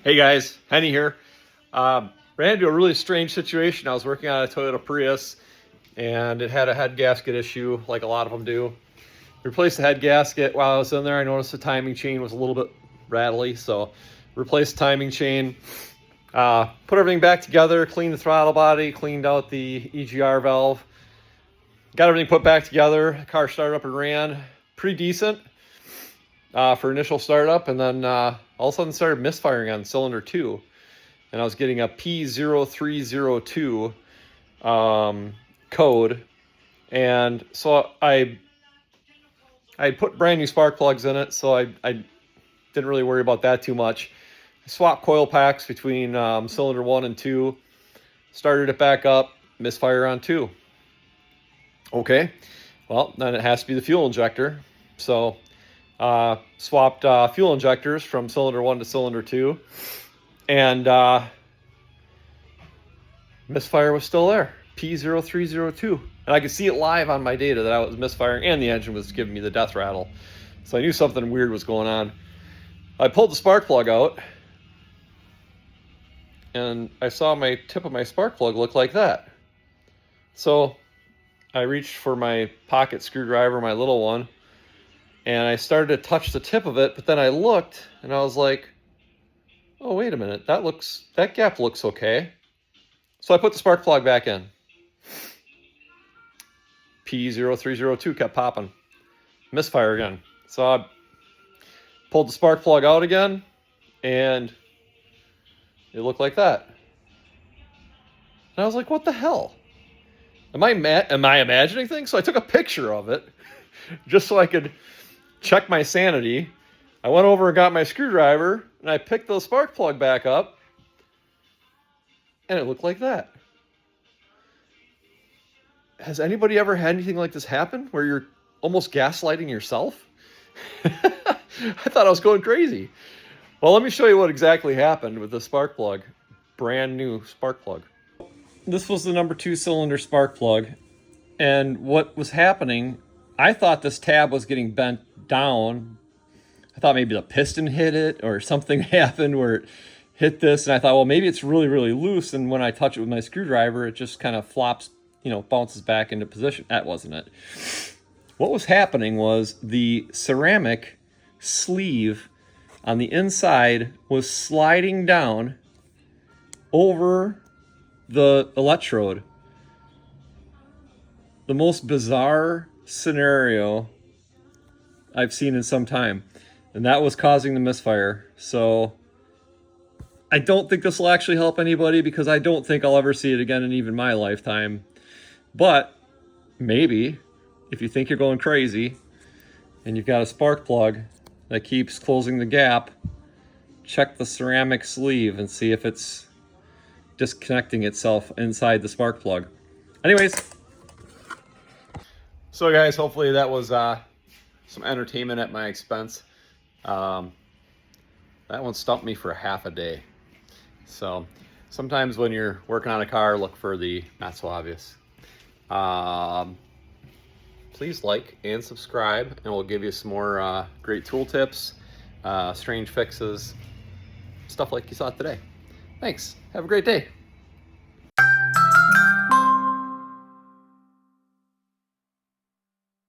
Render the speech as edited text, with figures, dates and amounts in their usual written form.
Hey guys, Henny here. Ran into a really strange situation. I was working on a Toyota Prius and it had a head gasket issue like a lot of them do. Replaced the head gasket. While I was in there, I noticed the timing chain was a little bit rattly, so replaced the timing chain, put everything back together, cleaned the throttle body, cleaned out the EGR valve, got everything put back together. The car started up and ran pretty decent for initial startup, and then all of a sudden started misfiring on cylinder 2, and I was getting a P0302 code, and so I put brand new spark plugs in it, so I didn't really worry about that too much. I swapped coil packs between cylinder 1 and 2, started it back up, misfire on 2. Okay, well, then it has to be the fuel injector, so swapped fuel injectors from cylinder 1 to cylinder 2, and misfire was still there, P0302. And I could see it live on my data that I was misfiring, and the engine was giving me the death rattle. So I knew something weird was going on. I pulled the spark plug out, and I saw my tip of my spark plug look like that. So I reached for my pocket screwdriver, my little one, and I started to touch the tip of it, but then I looked and I was like, oh, wait a minute, that gap looks okay. So I put the spark plug back in. P0302 kept popping. Misfire again. So I pulled the spark plug out again, and it looked like that. And I was like, what the hell? Am I imagining things? So I took a picture of it just so I could check my sanity. I went over and got my screwdriver, and I picked the spark plug back up, and it looked like that. Has anybody ever had anything like this happen where you're almost gaslighting yourself? I thought I was going crazy. Well, let me show you what exactly happened with the spark plug. Brand new spark plug. This was the number 2 cylinder spark plug, and what was happening, I thought this tab was getting bent down. I thought maybe the piston hit it or something happened where it hit this, and I thought, well, maybe it's really, really loose, and when I touch it with my screwdriver, it just kind of flops, bounces back into position. That wasn't it. What was happening was the ceramic sleeve on the inside was sliding down over the electrode. The most bizarre scenario I've seen in some time, and that was causing the misfire. So I don't think this will actually help anybody, because I don't think I'll ever see it again in even my lifetime. But maybe if you think you're going crazy and you've got a spark plug that keeps closing the gap, check the ceramic sleeve and see if it's disconnecting itself inside the spark plug. Anyways, so guys, hopefully that was some entertainment at my expense. That one stumped me for half a day. So sometimes when you're working on a car, look for the not so obvious. Please like and subscribe, and we'll give you some more great tool tips, strange fixes, stuff like you saw today. Thanks. Have a great day.